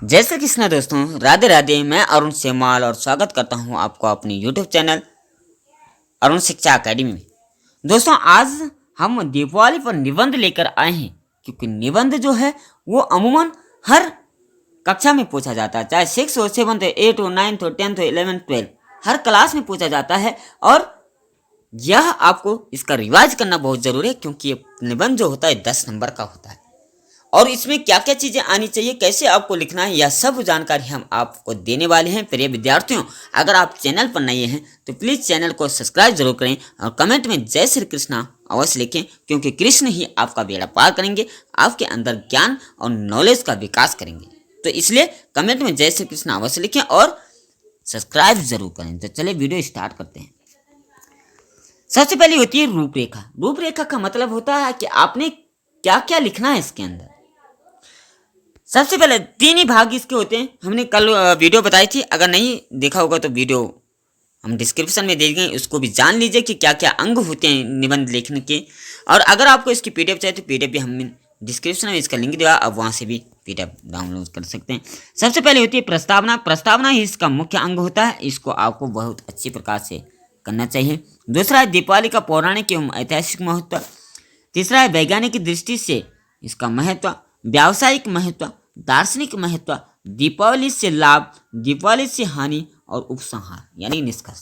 जय श्री कृष्णा दोस्तों, राधे राधे। मैं अरुण सेमाल और स्वागत करता हूं आपको अपनी यूट्यूब चैनल अरुण शिक्षा अकेडमी में। दोस्तों, आज हम दीपावली पर निबंध लेकर आए हैं, क्योंकि निबंध जो है वो अमूमन हर कक्षा में पूछा जाता है, चाहे 6 हो, 7 हो, 8 हो, 9 हो, 10 हो, 11, 12, हर क्लास में पूछा जाता है। और यह आपको इसका रिवाइज करना बहुत जरूरी है, क्योंकि ये निबंध जो होता है 10 नंबर का होता है। और इसमें क्या क्या चीज़ें आनी चाहिए, कैसे आपको लिखना है, यह सब जानकारी हम आपको देने वाले हैं। प्रिय विद्यार्थियों, अगर आप चैनल पर नए हैं तो प्लीज़ चैनल को सब्सक्राइब जरूर करें और कमेंट में जय श्री कृष्णा अवश्य लिखें, क्योंकि कृष्ण ही आपका बेड़ा पार करेंगे, आपके अंदर ज्ञान और नॉलेज का विकास करेंगे। तो इसलिए कमेंट में जय श्री कृष्णा अवश्य लिखें और सब्सक्राइब जरूर करें। तो चलिए वीडियो स्टार्ट करते हैं। सबसे पहले होती है रूपरेखा। रूपरेखा का मतलब होता है कि आपने क्या क्या लिखना है इसके अंदर। सबसे पहले 3 ही भाग इसके होते हैं। हमने कल वीडियो बताई थी, अगर नहीं देखा होगा तो वीडियो हम डिस्क्रिप्शन में दे देंगे, उसको भी जान लीजिए कि क्या क्या अंग होते हैं निबंध लिखने के। और अगर आपको इसकी पीडीएफ चाहिए तो पीडीएफ भी हम डिस्क्रिप्शन में इसका लिंक दिया, आप वहाँ से भी पीडीएफ डाउनलोड कर सकते हैं। सबसे पहले होती है प्रस्तावना। प्रस्तावना ही इसका मुख्य अंग होता है, इसको आपको बहुत अच्छी प्रकार से करना चाहिए। दूसरा है दीपावली का पौराणिक एवं ऐतिहासिक महत्व। तीसरा है वैज्ञानिक दृष्टि से इसका महत्व, व्यावसायिक महत्व, दार्शनिक महत्व, दीपावली से लाभ, दीपावली से हानि और उपसंहार यानी निष्कर्ष।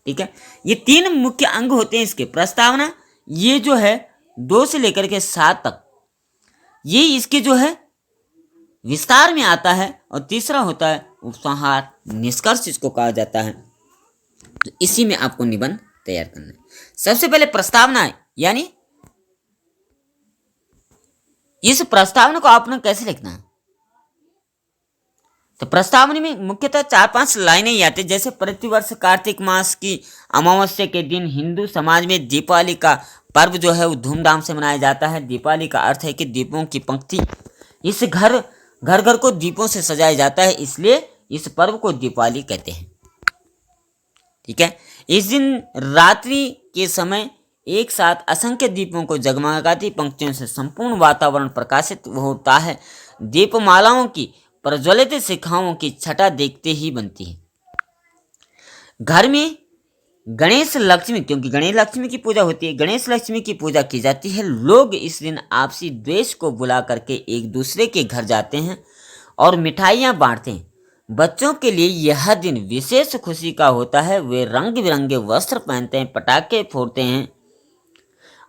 ठीक है, ये 3 मुख्य अंग होते हैं इसके। प्रस्तावना ये जो है 2 से लेकर के 7 तक, ये इसके जो है विस्तार में आता है। और तीसरा होता है उपसंहार, निष्कर्ष इसको कहा जाता है। तो इसी में आपको निबंध तैयार करना है। सबसे पहले प्रस्तावना है, यानी इस प्रस्तावना को आपने कैसे लिखना है। तो प्रस्तावना में मुख्यतः 4-5 लाइनें ही आती है। जैसे प्रतिवर्ष कार्तिक मास की अमावस्या के दिन हिंदू समाज में दीपावली का पर्व जो है वो धूमधाम से मनाया जाता है। दीपावली का अर्थ है कि दीपों की पंक्ति, इस घर घर को दीपों से सजाया जाता है, इसलिए इस पर्व को दीपावली कहते हैं। ठीक है, इस दिन रात्रि के समय एक साथ असंख्य दीपों को जगमगाती पंक्तियों से संपूर्ण वातावरण प्रकाशित होता है। दीपमालाओं की प्रज्वलित शिखाओं की छटा देखते ही बनती है। घर में गणेश लक्ष्मी, क्योंकि गणेश लक्ष्मी की पूजा होती है, गणेश लक्ष्मी की पूजा की जाती है। लोग इस दिन आपसी द्वेष को बुला करके एक दूसरे के घर जाते हैं और मिठाइयाँ बांटते हैं। बच्चों के लिए यह दिन विशेष खुशी का होता है। वे रंग बिरंगे वस्त्र पहनते हैं, पटाखे फोड़ते हैं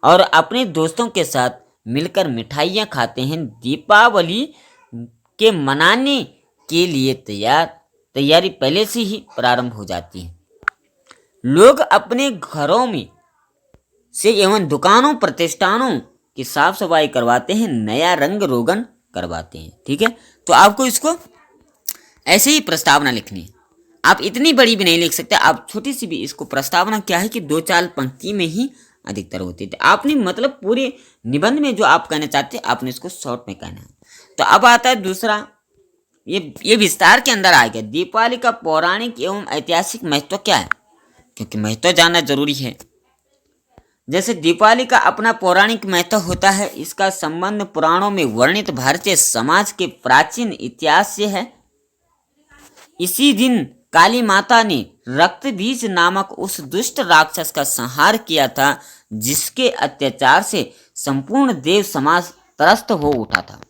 और अपने दोस्तों के साथ मिलकर मिठाइयाँ खाते हैं। दीपावली के मनाने के लिए तैयारी पहले से ही प्रारंभ हो जाती है। लोग अपने घरों में से एवं दुकानों प्रतिष्ठानों की साफ सफाई करवाते हैं, नया रंग रोगन करवाते हैं। ठीक है, तो आपको इसको ऐसे ही प्रस्तावना लिखनी है। आप इतनी बड़ी भी नहीं लिख सकते, आप छोटी सी भी। इसको प्रस्तावना क्या है कि 2-4 पंक्ति में ही अधिकतर होती है। आपने मतलब पूरे निबंध में जो आप कहना चाहते हैं आपने इसको शॉर्ट में कहना है। तो अब आता है दूसरा, ये विस्तार के अंदर आ गया। दीपावली का पौराणिक एवं ऐतिहासिक महत्व क्या है, क्योंकि महत्व जानना जरूरी है। जैसे दीपावली का अपना पौराणिक महत्व होता है। इसका संबंध पुराणों में वर्णित भारतीय समाज के प्राचीन इतिहास से है। इसी दिन काली माता ने रक्तबीज नामक उस दुष्ट राक्षस का संहार किया था, जिसके अत्याचार से संपूर्ण देव समाज त्रस्त हो उठा था।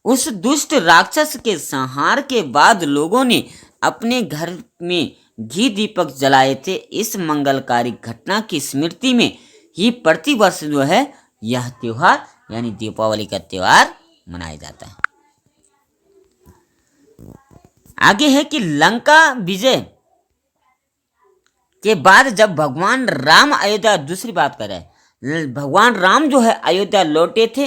उस दुष्ट राक्षस के संहार के बाद लोगों ने अपने घर में घी दीपक जलाए थे। इस मंगलकारी घटना की स्मृति में ही प्रतिवर्ष जो है यह त्योहार यानी दीपावली का त्योहार मनाया जाता है। आगे है कि लंका विजय के बाद जब भगवान राम अयोध्या, दूसरी बात कर रहे हैं, भगवान राम जो है अयोध्या लौटे थे,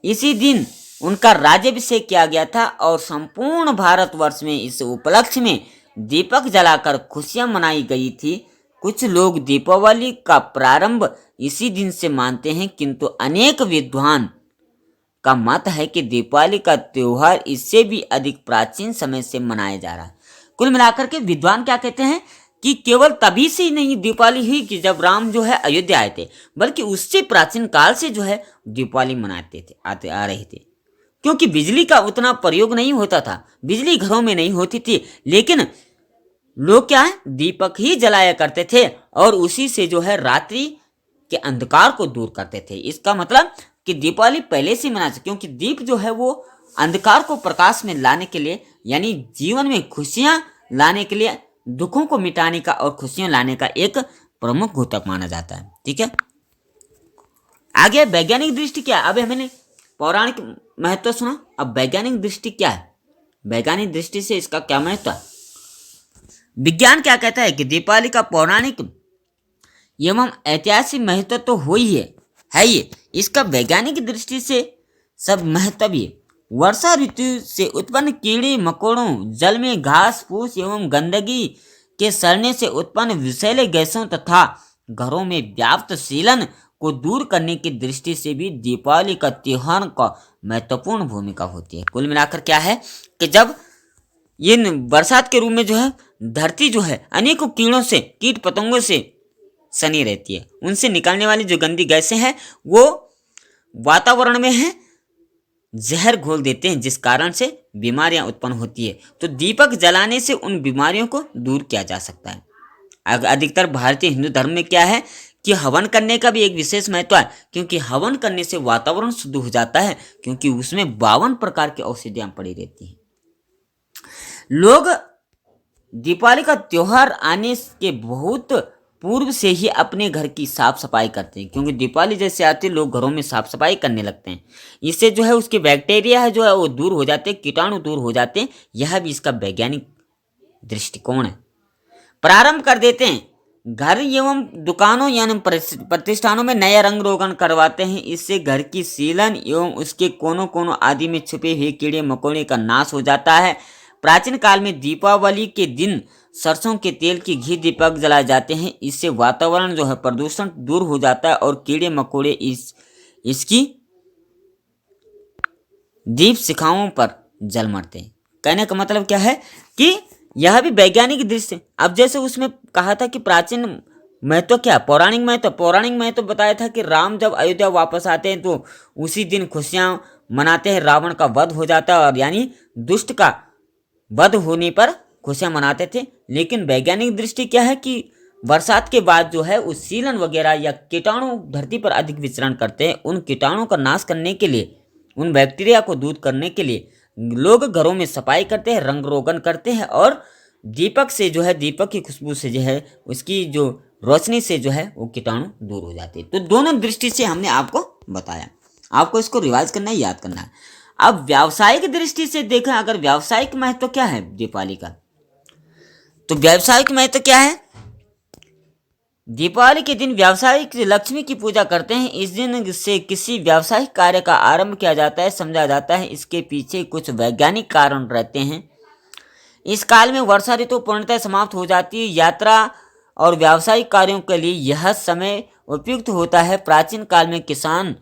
इसी दिन उनका राज्याभिषेक किया गया था और संपूर्ण भारतवर्ष में इस उपलक्ष्य में दीपक जलाकर खुशियां मनाई गई थी। कुछ लोग दीपावली का प्रारंभ इसी दिन से मानते हैं, किंतु अनेक विद्वान का मत है कि दीपावली का त्योहार इससे भी अधिक प्राचीन समय से मनाया जा रहा है। कुल मिलाकर के विद्वान क्या कहते हैं कि केवल तभी से ही नहीं दीपावली हुई कि जब राम जो है अयोध्या आए थे, बल्कि उससे प्राचीन काल से जो है दीपावली मनाते थे, आ रहे थे। क्योंकि बिजली का उतना प्रयोग नहीं होता था, बिजली घरों में नहीं होती थी, लेकिन लोग क्या है दीपक ही जलाया करते थे और उसी से जो है रात्रि के अंधकार को दूर करते थे। इसका मतलब कि दीपावली पहले से मना, क्योंकि दीप जो है वो अंधकार को प्रकाश में लाने के लिए, यानी जीवन में खुशियां लाने के लिए, दुखों को मिटाने का और खुशियां लाने का एक प्रमुख घटक माना जाता है। ठीक है, आगे वैज्ञानिक दृष्टि क्या है। अब हमने पौराणिक महत्व सुना, अब वैज्ञानिक दृष्टि क्या है, वैज्ञानिक दृष्टि से इसका क्या महत्व है। विज्ञान क्या कहता है कि दीपावली का पौराणिक एवं ऐतिहासिक महत्व तो हो ही है ये, इसका वैज्ञानिक दृष्टि से सब महत्व ये वर्षा ऋतु से उत्पन्न कीड़े मकोड़ों, जल में घास फूस एवं गंदगी के सड़ने से उत्पन्न विषैले गैसों तथा घरों में व्याप्त सीलन को दूर करने की दृष्टि से भी दीपावली का त्योहार का महत्वपूर्ण भूमिका होती है। कुल मिलाकर क्या है कि जब ये बरसात के रूप में जो है धरती जो है अनेकों कीड़ों से, कीट पतंगों से सनी रहती है, उनसे निकलने वाली जो गंदी गैसें हैं वो वातावरण में है जहर घोल देते हैं, जिस कारण से बीमारियां उत्पन्न होती है। तो दीपक जलाने से उन बीमारियों को दूर किया जा सकता है। अधिकतर भारतीय हिंदू धर्म में क्या है कि हवन करने का भी एक विशेष महत्व है, क्योंकि हवन करने से वातावरण शुद्ध हो जाता है, क्योंकि उसमें 52 प्रकार की औषधियां पड़ी रहती हैं। लोग दीपावली का त्योहार आने के बहुत पूर्व से ही अपने घर की साफ सफाई करते हैं, क्योंकि दीपावली जैसे आती है लोग घरों में साफ सफाई करने लगते हैं। इससे जो है उसके बैक्टीरिया है जो है वो दूर हो जाते हैं, कीटाणु दूर हो जाते हैं। यह भी इसका वैज्ञानिक दृष्टिकोण है। प्रारंभ कर देते हैं, घर एवं दुकानों यानी प्रतिष्ठानों में नया रंग रोगन करवाते हैं। इससे घर की सीलन एवं उसके कोनों कोनों आदि में छुपे हुए कीड़े मकोड़े का नाश हो जाता है। प्राचीन काल में दीपावली के दिन सरसों के तेल की घी दीपक जलाए जाते हैं। इससे वातावरण जो है प्रदूषण दूर हो जाता है और कीड़े मकोड़े इसकी दीप शिखाओं पर जल मरते हैं। कहने का मतलब क्या है कि यह भी वैज्ञानिक दृष्टि। अब जैसे उसमें कहा था कि प्राचीन महत्व क्या, पौराणिक महत्व बताया था कि राम जब अयोध्या वापस आते हैं तो उसी दिन खुशियां मनाते हैं, रावण का वध हो जाता है और यानी दुष्ट का वध होने पर खुशियां मनाते थे। लेकिन वैज्ञानिक दृष्टि क्या है कि बरसात के बाद जो है उस सीलन वगैरह या कीटाणु धरती पर अधिक विचरण करते हैं। उन कीटाणुओं का नाश करने के लिए, उन बैक्टीरिया को दूर करने के लिए लोग घरों में सफाई करते हैं, रंग रोगन करते हैं और दीपक से जो है, दीपक की खुशबू से जो है, उसकी जो रोशनी से जो है वो कीटाणु दूर हो जाते हैं। तो दोनों दृष्टि से हमने आपको बताया, आपको इसको रिवाइज करना है, याद करना है। अब व्यावसायिक दृष्टि से देखें, अगर व्यावसायिक महत्व क्या है दीपावली का, तो व्यावसायिक महत्व क्या है। दीपावली के दिन व्यावसायिक लक्ष्मी की पूजा करते हैं। इस दिन से किसी व्यावसायिक कार्य का आरंभ किया जाता है, समझा जाता है। इसके पीछे कुछ वैज्ञानिक कारण रहते हैं। इस काल में वर्षा ऋतु पूर्णतः समाप्त हो जाती है। यात्रा और व्यावसायिक कार्यों के लिए यह समय उपयुक्त होता है। प्राचीन काल में किसान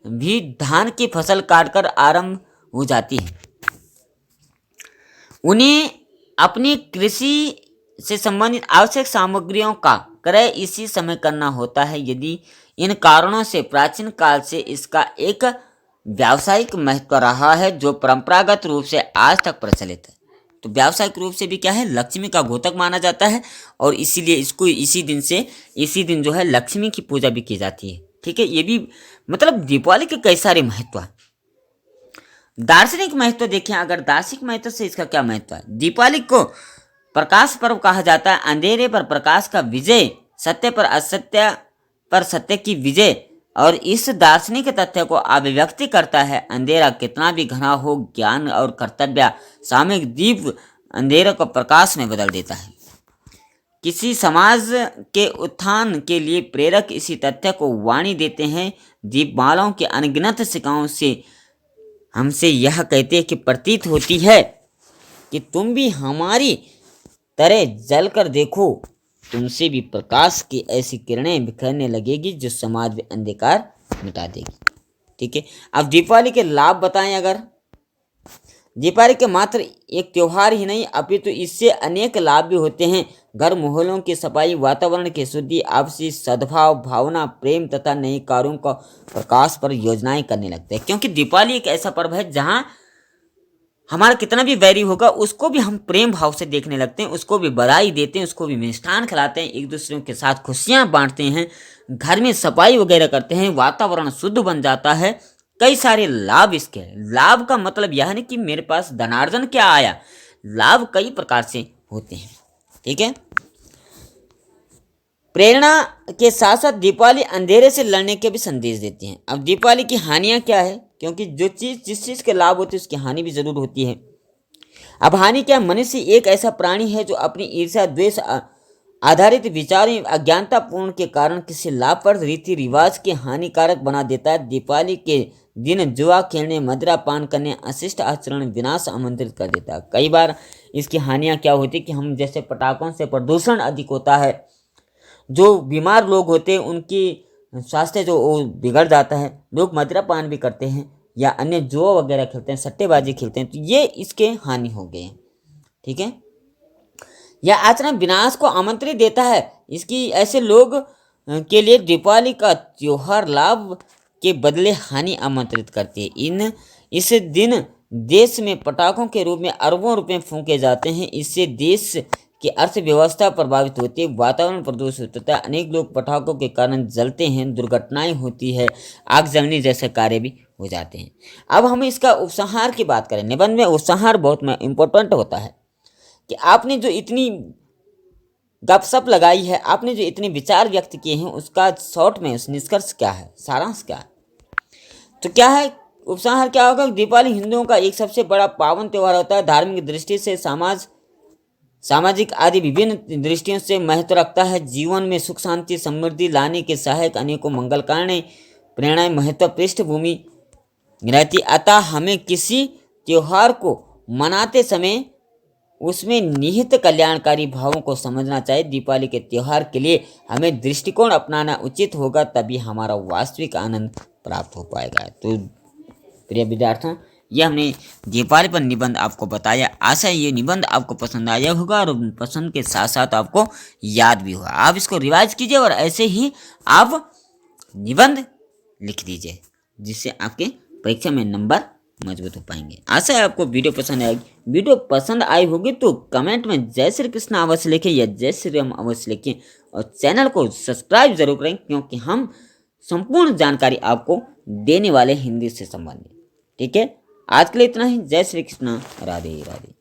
भी धान की फसल काटकर आरंभ हो जाती है। उन्हें अपनी कृषि से संबंधित आवश्यक सामग्रियों का क्रय इसी समय करना होता है। यदि इन कारणों से प्राचीन काल से इसका एक व्यावसायिक महत्व रहा है जो परंपरागत रूप से आज तक प्रचलित है। तो व्यावसायिक रूप से भी क्या है, लक्ष्मी का घोतक माना जाता है और इसीलिए इसको इसी दिन जो है लक्ष्मी की पूजा भी की जाती है। ठीक है, ये भी मतलब दीपावली के कई सारे महत्व है। दार्शनिक महत्व देखें, अगर दार्शनिक महत्व से इसका क्या महत्व है। दीपावली को प्रकाश पर्व कहा जाता है। अंधेरे पर प्रकाश का विजय, सत्य पर असत्य पर सत्य की विजय, और इस दार्शनिक तथ्य को अभिव्यक्ति करता है। अंधेरा कितना भी घना हो, ज्ञान और कर्तव्य सामूहिक दीप अंधेरे को प्रकाश में बदल देता है। किसी समाज के उत्थान के लिए प्रेरक इसी तथ्य को वाणी देते हैं। दीपमालाओं के अनगिनत शिकाओं से हमसे यह कहते हैं कि प्रतीत होती है कि तुम भी हमारी तरह जल कर देखो, तुमसे भी प्रकाश की ऐसी किरणें बिखरने लगेगी जो समाज में अंधकार मिटा देगी। ठीक है, अब दीपावली के लाभ बताएं। अगर दीपावली के मात्र एक त्योहार ही नहीं अपितु इससे अनेक लाभ भी होते हैं। घर मोहल्लों की सफाई, वातावरण की शुद्धि, आपसी सद्भाव, भावना, प्रेम तथा नए कार्यों का प्रकाश पर योजनाएं करने लगते हैं। क्योंकि दीपावली एक ऐसा पर्व है जहाँ हमारा कितना भी वैरी होगा उसको भी हम प्रेम भाव से देखने लगते हैं, उसको भी बधाई देते हैं, उसको भी मिष्ठान खिलाते हैं, एक दूसरे के साथ खुशियां बांटते हैं, घर में सफाई वगैरह करते हैं, वातावरण शुद्ध बन जाता है। कई सारे लाभ इसके हैं। लाभ का मतलब यह नहीं कि मेरे पास धनार्जन क्या आया, लाभ कई प्रकार से होते हैं। ठीक है। प्रेरणा के साथ साथ दीपावली अंधेरे से लड़ने के भी संदेश देती है। अब दीपावली की हानियां क्या है, क्योंकि जिस चीज के लाभ होते हैं उसकी हानि भी जरूर होती है। अब हानि क्या, मनुष्य एक ऐसा प्राणी है जो अपनी ईर्ष्या, द्वेष आधारित विचारों, अज्ञानतापूर्ण के कारण किसी लाभप्रद रीति रिवाज के हानिकारक बना देता है। दीपावली के दिन जुआ खेलने, मदिरा पान करने, अशिष्ट आचरण, विनाश आमंत्रित कर देता है। कई बार इसकी हानियां क्या होती है कि हम जैसे पटाखों से प्रदूषण अधिक होता है, जो बीमार लोग होते हैं उनकी स्वास्थ्य जो वो बिगड़ जाता है, लोग मदिरा पान भी करते हैं या अन्य जुआ वगैरह खेलते हैं, सट्टेबाजी खेलते हैं, तो ये इसके हानि हो गए हैं। ठीक है। यह आचरण विनाश को आमंत्रित देता है। इसकी ऐसे लोग के लिए दीपावली का त्योहार लाभ के बदले हानि आमंत्रित करती है। इस दिन देश में पटाखों के रूप में अरबों रुपए फूंके जाते हैं। इससे देश की अर्थव्यवस्था प्रभावित होती है, वातावरण प्रदूषित होता है, अनेक लोग पटाखों के कारण जलते हैं, दुर्घटनाएं होती है, आग जलने जैसे कार्य भी हो जाते हैं। अब हम इसका उपसंहार की बात करें। निबंध में उपसंहार बहुत इंपॉर्टेंट होता है कि आपने जो इतनी गपशप लगाई है, आपने जो इतने विचार व्यक्त किए हैं, उसका शॉर्ट में उस निष्कर्ष क्या है, सारांश क्या है। तो क्या है उपसंहार, क्या होगा, दीपावली हिंदुओं का एक सबसे बड़ा पावन त्यौहार होता है। धार्मिक दृष्टि से, सामाजिक आदि विभिन्न दृष्टियों से महत्व रखता है। जीवन में सुख शांति समृद्धि लाने के सहायक अनेकों मंगल कारण प्रेरणाएं महत्व पृष्ठभूमि रहती। अतः हमें किसी त्योहार को मनाते समय उसमें निहित कल्याणकारी भावों को समझना चाहिए। दीपावली के त्योहार के लिए हमें दृष्टिकोण अपनाना उचित होगा, तभी हमारा वास्तविक आनंद प्राप्त हो पाएगा। तो प्रिय विद्यार्थियों, यह हमने दीपावली पर निबंध आपको बताया। आशा है ये निबंध आपको पसंद आया होगा और पसंद के साथ साथ आपको याद भी होगा। आप इसको रिवाइज कीजिए और ऐसे ही आप निबंध लिख दीजिए, जिससे आपके परीक्षा में नंबर मजबूत हो पाएंगे। आशा है आपको वीडियो पसंद आएगी। वीडियो पसंद आई होगी तो कमेंट में जय श्री कृष्ण अवश्य लिखें या जय श्री राम अवश्य लिखें और चैनल को सब्सक्राइब जरूर करें, क्योंकि हम संपूर्ण जानकारी आपको देने वाले हिंदी से संबंधित। ठीक है। आज के लिए इतना ही। जय श्री कृष्ण। राधे राधे।